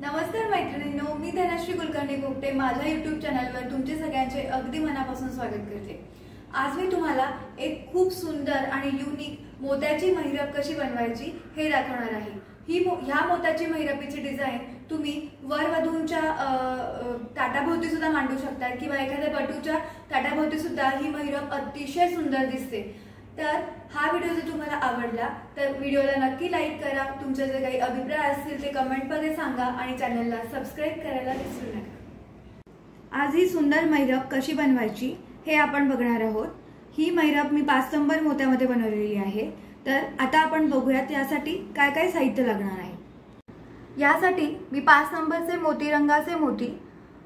नमस्कार मैत्रिणींनो, मी धनश्री कुलकर्णी गोपटे माझ्या यूट्यूब चॅनलवर तुमचे सगळ्यांचे अगदी मनापासून स्वागत करते। आज मी तुम्हाला एक खूप सुंदर आणि युनिक मोत्याची महिरप कशी बनवायची हे दाखवणार आहे। ह्या मोत्याची महिरपीची डिझाइन तुम्ही वरवधूंच्या ताटाभोवती सुद्धा मांडू शकता किंवा एखाद्या बटूच्या ताटाभोवती सुद्धा ही महिरप अतिशय सुंदर दिसते। तर हा व्हिडिओ जर तुम्हाला आवडला तर व्हिडिओला नक्की लाईक करा, तुमचे जे काही अभिप्राय असतील ते कमेंटमध्ये सांगा आणि चॅनलला सबस्क्राइब करायला विसरू नका। आज ही सुंदर महिरप कशी बनवायची हे आपण बघणार आहोत। ही महिरप मी 5 नंबर मोत्यामध्ये बनवलेली आहे। तर आता आपण बघूयात यासाठी काय काय साहित्य लागणार आहे। यासाठी मी 5 नंबरचे मोती रंगाचे मोती,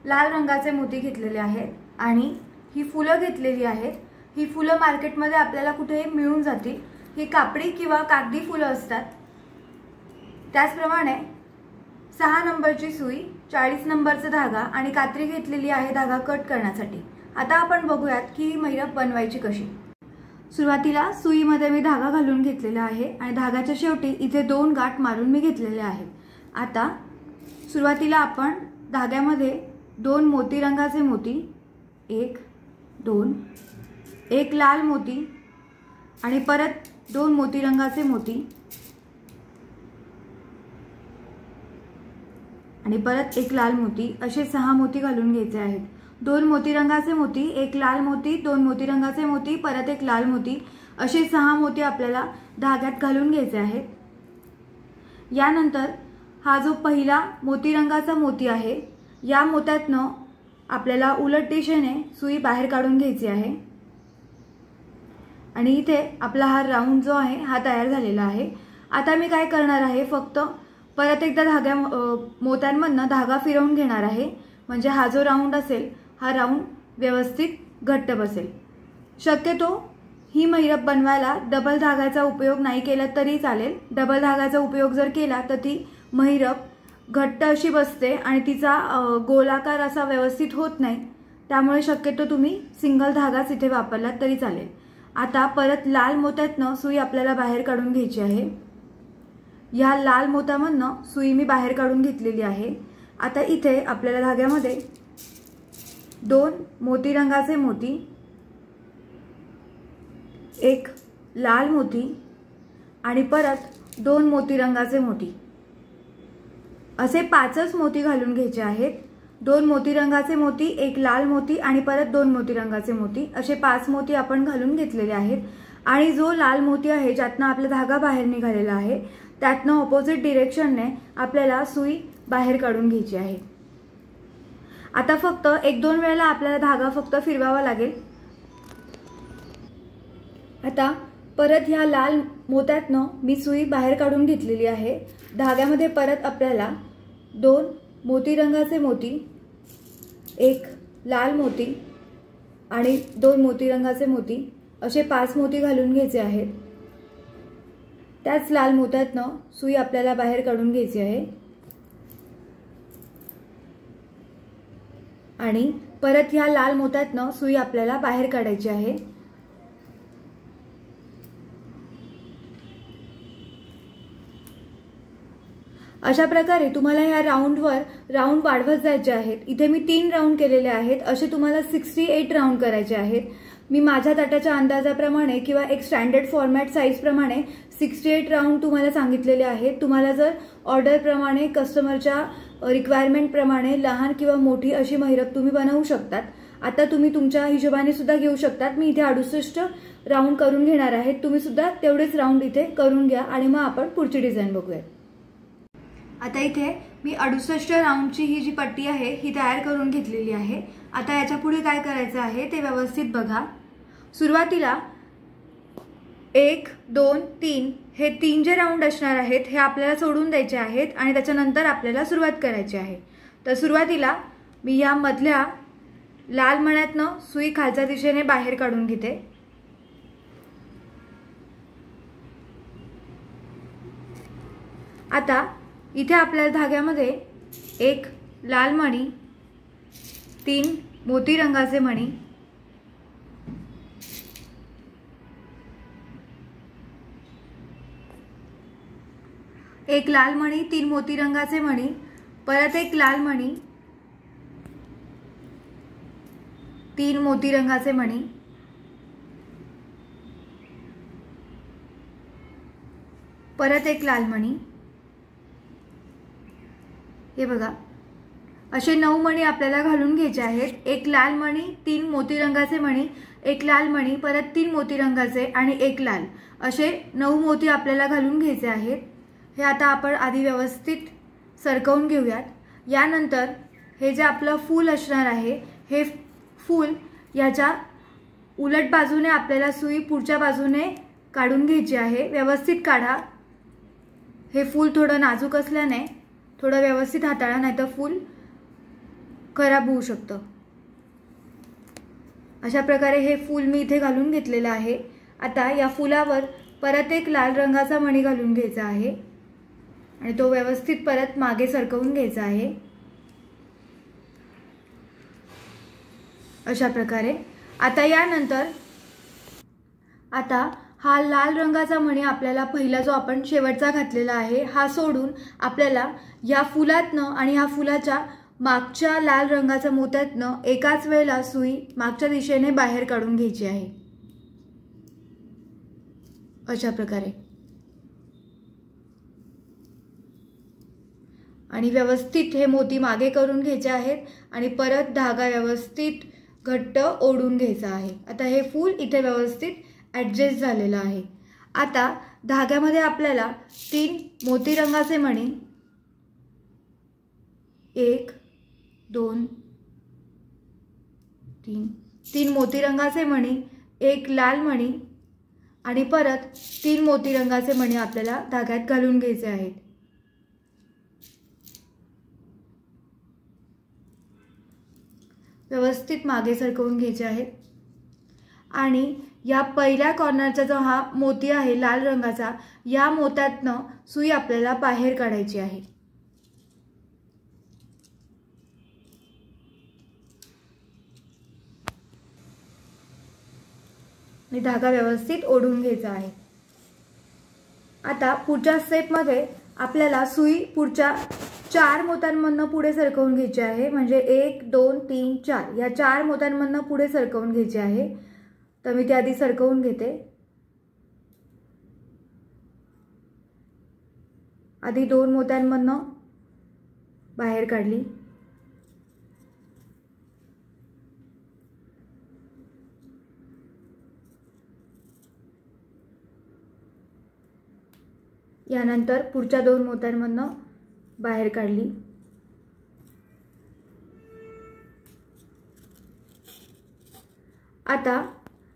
लाल रंगाचे मोती घेतलेले आहेत आणि ही फुलं घेतलेली आहेत। ही फुलं मार्केटमध्ये आपल्याला कुठेही मिळून जातील। ही कापडी किंवा कागदी फुलं असतात। त्याचप्रमाणे 6 नंबरची सुई, 40 नंबरचा धागा आणि कात्री घेतलेली आहे धागा कट करण्यासाठी। आता आपण बघूयात की ही महिरप बनवायची कशी। सुरुवातीला सुईमध्ये मी धागा घालून घेतलेला आहे आणि धागाच्या शेवटी इथे 2 गाठ मारून मी घेतलेले आहेत। आता सुरुवातीला आपण धाग्यामध्ये 2 मोती रंगाचे मोती, 1 2, एक लाल मोती आणि परत 2 मोती रंगाचे मोती आणि परत एक लाल मोती, असे 6 मोती घालून घ्यायचे आहेत। 2 मोती रंगाचे मोती, एक लाल मोती, 2 मोती रंगाचे मोती, परत एक लाल मोती, असे 6 मोती आपल्याला धाग्यात घालून घ्यायचे आहेत। यानंतर हा जो पहिला मोती रंगाचा मोती आहे, या मोत्यातनं आपल्याला उलट दिशेने सुई बाहेर काढून घ्यायची आहे आणि इथे आपला हा राऊंड जो आहे हा तयार झालेला आहे। आता मी काय करणार आहे, फक्त परत एकदा मोत्यांमधनं धागा फिरवून घेणार आहे, म्हणजे हा जो राऊंड असेल हा राऊंड व्यवस्थित घट्ट बसेल। शक्यतो ही महिरप बनवायला डबल धाग्याचा उपयोग नाही केला तरी चालेल। डबल धाग्याचा उपयोग जर केला तर ती महिरप घट्ट अशी बसते आणि तिचा गोलाकार असा व्यवस्थित होत नाही। त्यामुळे शक्यतो तुम्ही सिंगल धागाच इथे वापरला तरी चालेल। आता परत लाल मोत्यातनं सुई आपल्याला बाहेर काढून घ्यायची आहे। या लाल मोत्यामधनं सुई मी बाहेर काढून घेतलेली आहे। आता इथे आपल्याला धाग्यामध्ये 2 मोती रंगाचे मोती, एक लाल मोती आणि परत 2 मोती रंगाचे मोती, असे 5च मोती घालून घ्यायचे आहेत। 2 मोती रंगाचे मोती, एक लाल मोती आणि परत 2 मोती रंगाचे मोती, असे 5 मोती आपण घालून घेतलेले आहेत। आणि जो लाल मोती आहे ज्यातनं आपला धागा बाहेर निघालेला आहे त्यातनं ऑपोजिट डिरेक्शनने आपल्याला सुई बाहेर काढून घ्यायची आहे। आता फक्त 1-2 वेळेला आपल्याला धागा फक्त फिरवावा लागेल। आता परत ह्या लाल मोत्यातनं मी सुई बाहेर काढून घेतलेली आहे। धाग्यामध्ये परत आपल्याला 2 मोती रंगाचे मोती, एक लाल मोती आणि 2 मोती रंगाचे मोती, असे 5 मोती घालून घ्यायचे आहेत। त्याच लाल मोत्यातनं सुई आपल्याला बाहेर काढून घ्यायची आहे आणि परत ह्या लाल मोत्यातनं सुई आपल्याला बाहेर काढायची आहे। अशा प्रकारे तुम्हाला ह्या राऊंडवर राऊंड वाढवत जायचे आहेत। इथे मी 3 राऊंड केलेले आहेत, असे तुम्हाला 68 राऊंड करायचे आहेत। मी माझ्या ताटाच्या अंदाजाप्रमाणे किंवा एक स्टँडर्ड फॉर्मॅट साईज प्रमाणे 68 राऊंड तुम्हाला सांगितलेले आहेत। तुम्हाला जर ऑर्डर प्रमाणे कस्टमरच्या रिक्वायरमेंट प्रमाणे लहान किंवा मोठी अशी महिरप तुम्ही बनवू शकतात। आता तुम्ही तुमच्या हिशोबाने सुद्धा घेऊ शकतात। मी इथे 68 राऊंड करून घेणार आहे, तुम्ही सुद्धा तेवढेच राऊंड इथे करून घ्या आणि मग आपण पुढची डिझाइन बघूया। आता इथे मी 68 राऊंडची ही जी पट्टी आहे ही तयार करून घेतलेली आहे। आता याच्या पुढे काय करायचं आहे ते व्यवस्थित बघा। सुरुवातीला 1 2 3 हे 3 जे राऊंड असणार आहेत हे आपल्याला सोडून द्यायचे आहेत आणि त्याच्यानंतर आपल्याला सुरुवात करायची आहे। तर सुरुवातीला मी या मधल्या लाल मण्यातनं सुई खालच्या दिशेने बाहेर काढून घेते। आता इथे आपल्या धाग्यामध्ये 1 लाल मणी, 3 मोती रंगाचे मणी, एक लाल मणी, 3 मोती रंगाचे मणी परत एक लाल मणी, 3 मोती रंगाचे मणी, परत एक लाल मणी। हे बघा, असे 9 मणी आपल्याला घालून घ्यायचे आहेत। एक लाल मणी, 3 मोती रंगाचे मणी, एक लाल मणी, परत 3 मोती रंगाचे आणि एक लाल, असे 9 मोती आपल्याला घालून घ्यायचे आहेत। हे आता आपण आधी व्यवस्थित सरकवून घेऊयात। यानंतर हे जे आपलं फूल असणार आहे, हे फूल याच्या उलट बाजूने आपल्याला सुई पुढच्या बाजूने काढून घ्यायची आहे। व्यवस्थित काढा। हे फूल थोडं नाजूक असल्याने थोडं व्यवस्थित हाताळा, नाहीतर फूल खराब होऊ शकतं। अशा प्रकारे हे फूल मी इथे घालून घेतलेलं आहे। आता या फुलावर परत एक लाल रंगाचा मणी घालून घ्यायचा आहे आणि तो व्यवस्थित परत मागे सरकवून घ्यायचा आहे। अशा प्रकारे आता यानंतर हा लाल रंगाचा मणी आपल्याला पहिला जो आपण शेवटचा घातलेला आहे हा सोडून आपल्याला या फुलातनं आणि या फुलाच्या मागच्या लाल रंगाच्या मोत्यातनं एकाच वेळेला सुई मागच्या दिशेने बाहेर काढून घ्यायची आहे। अशा प्रकारे आणि व्यवस्थित हे मोती मागे करून घ्यायचे आहेत आणि परत धागा व्यवस्थित घट्ट ओढून घ्यायचा आहे। आता हे फूल इथे व्यवस्थित ॲडजस्ट झालेलं आहे। आता धाग्यामध्ये आपल्याला 3 मोती रंगाचे मणी, 1 2 3 मोती रंगाचे मणी, एक लाल मणी आणि परत 3 मोती रंगाचे मणी आपल्याला धाग्यात घालून घ्यायचे आहेत। व्यवस्थित मागे सरकवून घ्यायचे आहेत आणि या पहिल्या कॉर्नरचा जो हा मोती आहे लाल रंगाचा, या मोत्यातनं सुई आपल्याला बाहेर काढायची आहे। आणि धागा व्यवस्थित ओढून घ्यायचा आहे। आता पुढच्या स्टेपमध्ये आपल्याला सुई पुढच्या 4 मोत्यांमधनं पुढे सरकवून घ्यायची आहे। म्हणजे 1 2 3 4 या 4 मोत्यांमधनं पुढे सरकवून घ्यायची आहे। तर मी ते आधी सरकवून घेते। आधी 2 मोत्यांमधनं बाहेर काढली, यानंतर पुढच्या 2 मोत्यांमधनं बाहेर काढली। आता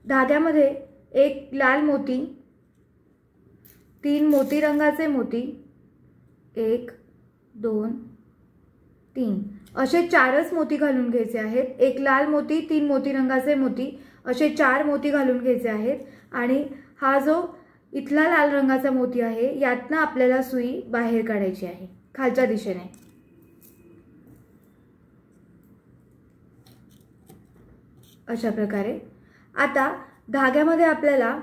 धाग्यामध्ये एक लाल मोती, 3 मोती रंगाचे मोती, 1 2 3 असे 4च मोती घालून घ्यायचे आहेत। एक लाल मोती, 3 मोती रंगाचे मोती, असे 4 मोती घालून घ्यायचे आहेत। आणि हा जो इथला लाल रंगाचा मोती आहे यातनं आपल्याला सुई बाहेर काढायची आहे खालच्या दिशेने। अशा प्रकारे आता धाग्यामध्ये आपल्याला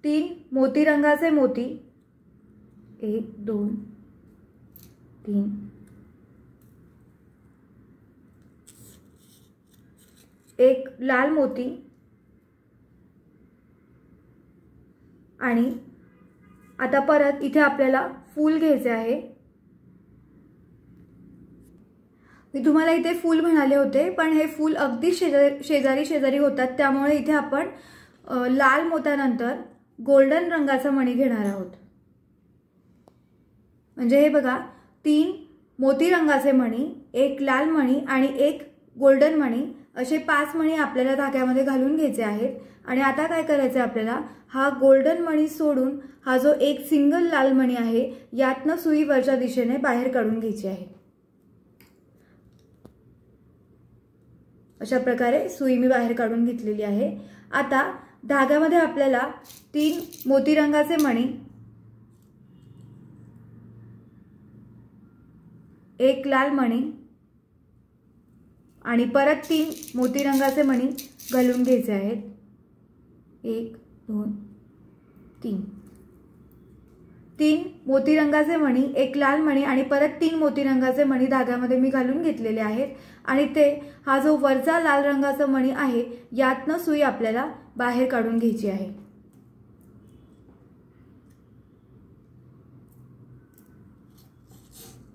3 मोती रंगाचे मोती, 1 2 3 एक लाल मोती आणि आता परत इथे आपल्याला फूल घ्यायचे आहे। मी तुम्हाला इथे फूल म्हणाले होते, पण हे फूल अगदी शेजारी शेजारी होतात, त्यामुळे इथे आपण लाल मोत्यानंतर गोल्डन रंगाचा मणी घेणार आहोत। म्हणजे हे बघा, 3 मोती रंगाचे मणी, एक लाल मणी आणि एक गोल्डन मणी, असे 5 मणी आपल्याला धाग्यामध्ये घालून घ्यायचे आहेत। आणि आता काय करायचं आपल्याला, हा गोल्डन मणी सोडून हा जो एक सिंगल लाल मणी आहे यातनं सुई वरच्या दिशेने बाहेर काढून घ्यायची आहे। अशा प्रकारे सुई मी बाहेर काढून घेतलेली आहे। आता धाग्यामध्ये आपल्याला 3 मोती रंगाचे मणी, एक लाल मणी आणि परत 3 मोती रंगाचे मणी घालून घ्यायचे आहेत। 1 2 3 3 मोती रंगाचे मणी, एक लाल मणी आणि परत 3 मोती रंगाचे मणी धाग्यामध्ये मी घालून घेतलेले आहेत आणि ते हा जो वरचा लाल रंगाचा मणी आहे यातनं सुई आपल्याला बाहेर काढून घ्यायची आहे।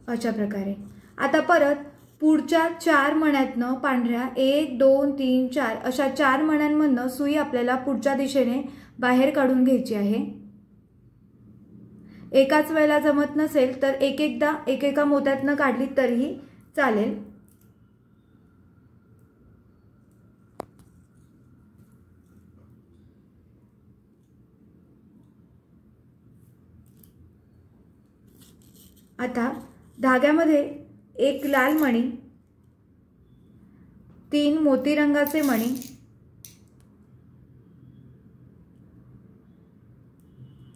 अशा प्रकारे आता परत पुढच्या 4 मण्यांतनं पांढऱ्या 1 2 3 4 अशा 4 मण्यांमधनं सुई आपल्याला पुढच्या दिशेने बाहेर काढून घ्यायची आहे। एकाच वेळेला जमत नसेल तर एक-एकदा एकेका मोत्यातनं काढली तरीही चालेल। आता धाग्यामध्ये एक लाल मणी, 3 मोती रंगाचे मणी,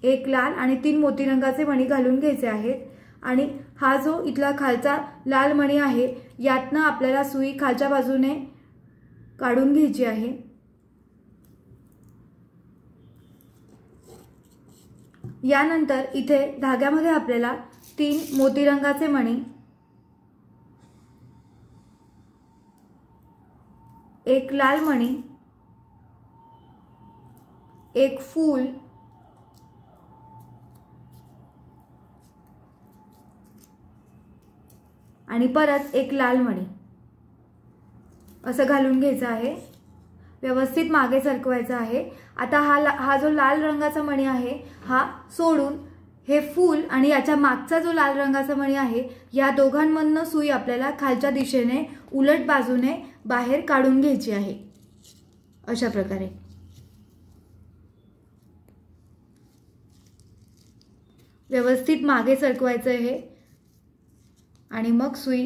एक लाल आणि 3 मोती रंगाचे मणी घालून घ्यायचे आहेत आणि हा जो इथला खालचा लाल मणी आहे यातनं आपल्याला सुई खालच्या बाजूने काढून घ्यायची आहे। यानंतर इथे धाग्यामध्ये आपल्याला 3 मोती रंगाचे मणी, एक लाल मणी, एक फूल आणि परत एक लाल मणी असं घालून घ्यायचं आहे। व्यवस्थित मागे सरकवायचं आहे। आता हा जो लाल रंगाचा मणी आहे हा सोडून हे फूल आणि याच्या मागचा जो लाल रंगाचा मणी आहे या दोघांमधनं सुई आपल्याला खालच्या दिशेने उलट बाजूने बाहेर काढून घ्यायची आहे। अशा प्रकारे व्यवस्थित मागे सरकवायचं आहे आणि मग सुई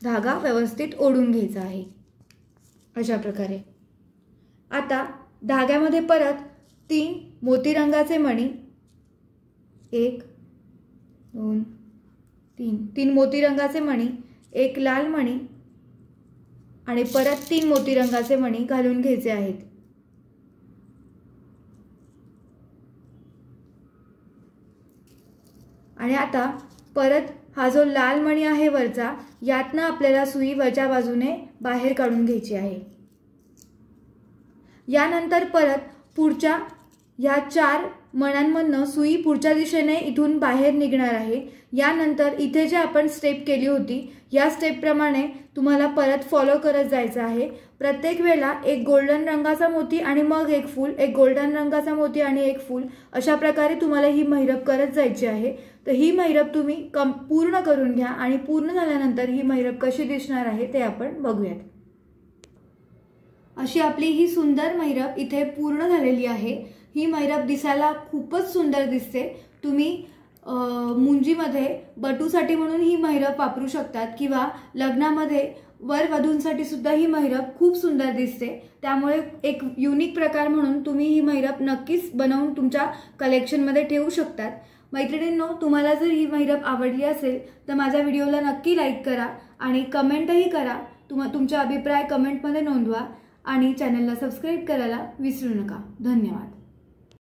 धागा व्यवस्थित ओढून घ्यायचा आहे। अशा प्रकारे आता धाग्यामध्ये परत 3 मोती रंगाचे मणी, 1 2 3 मोती रंगाचे मणी, एक लाल मणी आणि परत 3 मोती रंगाचे मणी घालून घ्यायचे आहेत। आणि आता परत हा जो लाल मणी आहे वरचा यातनं आपल्याला सुई वरच्या बाजूने बाहेर काढून घ्यायची आहे। यानंतर परत पुढच्या या 4 मण्यांमधनं सुई पुढच्या दिशेने इथून बाहेर निघणार आहे। यानंतर इथे जे आपण स्टेप केली होती या स्टेप प्रमाणे तुम्हाला परत फॉलो करत जायचं आहे। प्रत्येक वेळेला एक गोल्डन रंगाचा मोती आणि मग एक फूल, एक गोल्डन रंगाचा मोती आणि एक फूल, अशा प्रकारे तुम्हाला ही महिरप करत जायची आहे। तर ही महिरप तुम्ही पूर्ण करून घ्या आणि पूर्ण झाल्यानंतर ही महिरप कशी दिसणार आहे ते आपण बघूयात। अशी आपली ही सुंदर महिरप इथे पूर्ण झालेली आहे। ही महिरप दिसायला खूपच सुंदर दिसते। तुम्ही मुंजीमध्ये बटूसाठी म्हणून ही महिरप वापरू शकतात किंवा लग्नामध्ये वर वधूंसाठी सुद्धा ही महिरप खूप सुंदर दिसते। त्यामुळे एक युनिक प्रकार म्हणून तुम्ही ही महिरप नक्कीच बनवून तुमच्या कलेक्शनमध्ये ठेवू शकतात। मैत्रिणींनो, तुम्हाला जर ही महिरप आवडली असेल तर माझ्या व्हिडिओला नक्की लाईक करा आणि कमेंटही करा। तुमचे अभिप्राय कमेंटमध्ये नोंदवा आणि चॅनलला सबस्क्राईब करायला विसरू नका। धन्यवाद।